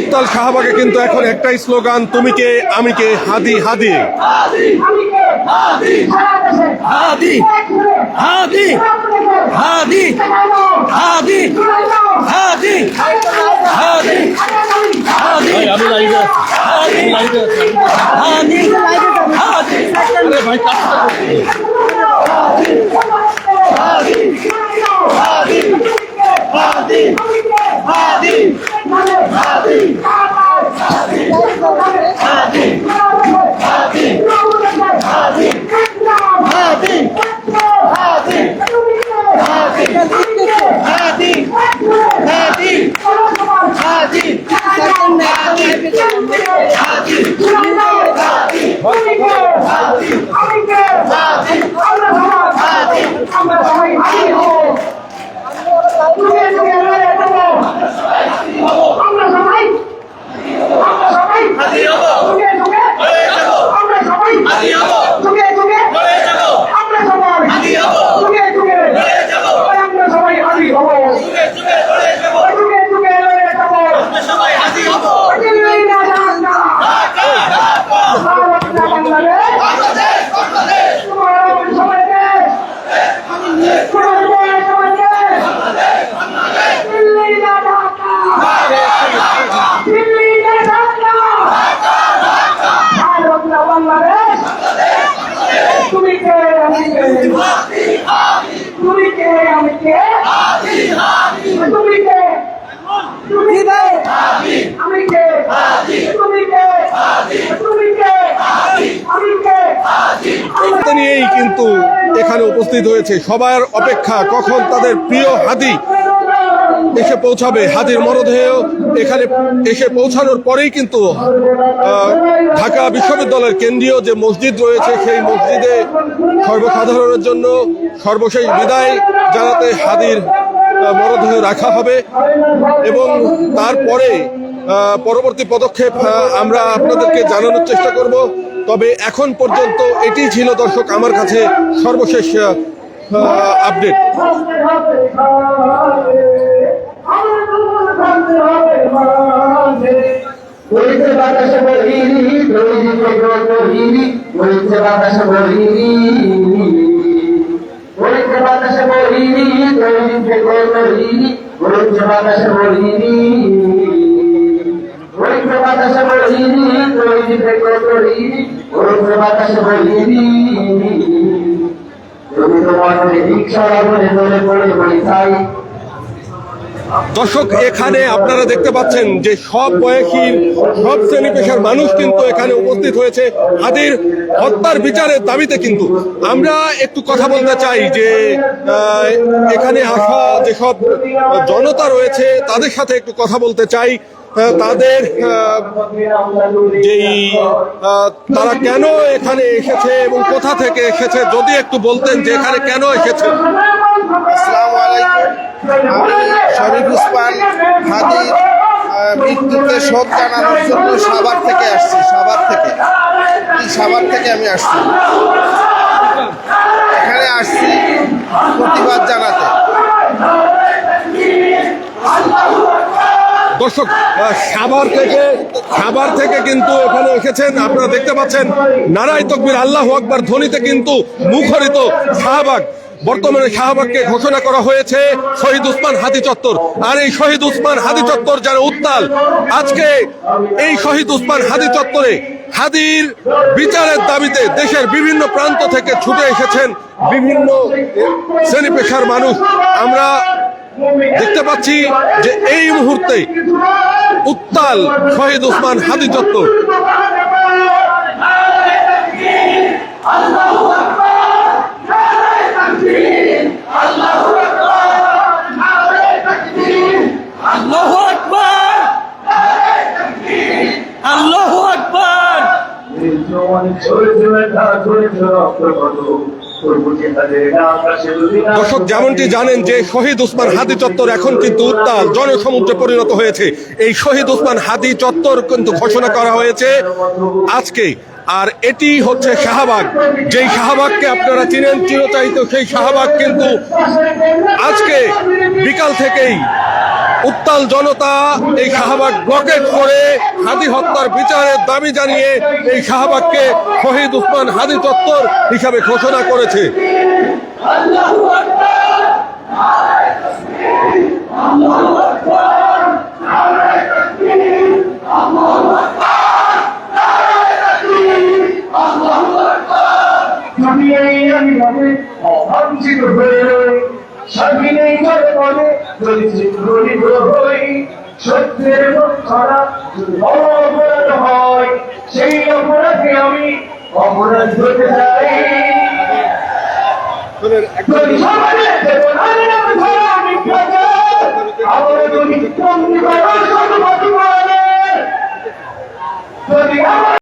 উত্তাল শাহবাগে কিন্তু এখন একটাই স্লোগান, তুমি কে আমি কে, হাদি হাদি। হাদি হাদি হাদি হাদি হাদি হাদি হাদি আমি লাইভে আছি হাদি হাদি আরে ভাই হাদি হাদি হাদি হাদি হাদি হাদি নিয়েই কিন্তু এখানে উপস্থিত হয়েছে। সবার অপেক্ষা কখন তাদের প্রিয় হাদি এসে পৌঁছাবে। হাদির মরদেহ এখানে এসে পৌঁছানোর পরেই কিন্তু ঢাকা বিশ্ববিদ্যালয়ের কেন্দ্রীয় যে মসজিদ রয়েছে সেই মসজিদে সর্বসাধারণের জন্য সর্বশেষ বিদায় জানাতে হাদির মরদেহ রাখা হবে এবং তারপরে পরবর্তী পদক্ষেপ আমরা আপনাদেরকে জানানোর চেষ্টা করব। তবে এখন পর্যন্ত এটি ছিল দর্শক আমার কাছে সর্বশেষ আপডেট। দর্শক এখানে আপনারা দেখতে পাচ্ছেন যে সব বয়সী সব শ্রেণী পেশার মানুষ কিন্তু এখানে উপস্থিত হয়েছে হাদির হত্যার বিচারের দাবিতে। কিন্তু আমরা একটু কথা বলতে চাই যে এখানে আসা যেসব জনতা রয়েছে তাদের সাথে একটু কথা বলতে চাই। তাদের যেই তারা কেন এখানে এসেছে এবং কোথা থেকে এসেছে যদি একটু বলতেন যে এখানে কেন এসেছে। আসসালামু আলাইকুম, আমি শরীফ উসমান হাদির মৃত্যুতে শোক জানানোর জন্য সাভার থেকে আসছি। সাভার থেকে আমি আসছি, এখানে আসছি প্রতিবাদ জানাতে। দর্শক সাভার থেকে কিন্তু এখানে এসেছেন। আপনারা দেখতে পাচ্ছেন নারায়ে তাকবীর আল্লাহু আকবার ধ্বনিতে কিন্তু মুখরিত শাহবাগ। বর্তমানে শাহবাগকে ঘোষণা করা হয়েছে শহীদ উসমান হাদি চত্বর। আর এই শহীদ উসমান হাদি চত্বর যারা উত্তাল, আজকে এই শহীদ উসমান হাদি চত্বরে হাদির বিচারের দাবিতে দেশের বিভিন্ন প্রান্ত থেকে ছুটে এসেছেন বিভিন্ন শ্রেণী পেশার মানুষ। আমরা দেখতে পাচ্ছি যে এই মুহূর্তে উত্তাল শহীদ উসমান হাদি চত্বর। আল্লাহু আকবার, আল্লাহু আকবার। দর্শক যেমনটি জানেন যে শহীদ উসমান হাদি চত্বর এখন কিন্তু উত্তাল জনসমুদ্রে পরিণত হয়েছে। এই শহীদ উসমান হাদি চত্বর কিন্তু ঘোষণা করা হয়েছে আজকে। আর এটি হচ্ছে শাহবাগ, যেই শাহবাগকে আপনারা চিনেন চিরচারিত সেই শাহবাগ কিন্তু আজকে বিকাল থেকেই উত্তাল জনতা এই শাহবাগ ব্লকেট করে হাদি হত্যার বিচারের দাবি জানিয়ে এই শাহবাগকে শহীদ উসমান হাদি চত্বর হিসাবে ঘোষণা করেছে। আল্লাহু আকবার, আল্লাহু আকবার, নারায়ে তাকবীর, আল্লাহু আকবার, নারায়ে তাকবীর, আল্লাহু আকবার। দুনিয়ায় আমি ভাবে অবাঞ্ছিত হয়ে রই, স্বাধীনেই করে বলে দলিত গরিব হই, সত্যের পক্ষরা অপরাধ হয়, সেই অপরাধে আমি অপরাধ হতে চাই। যদি সমাজের চেতনার নামে ধরা বিখ্যাত, আমরা যদি বন্দী করা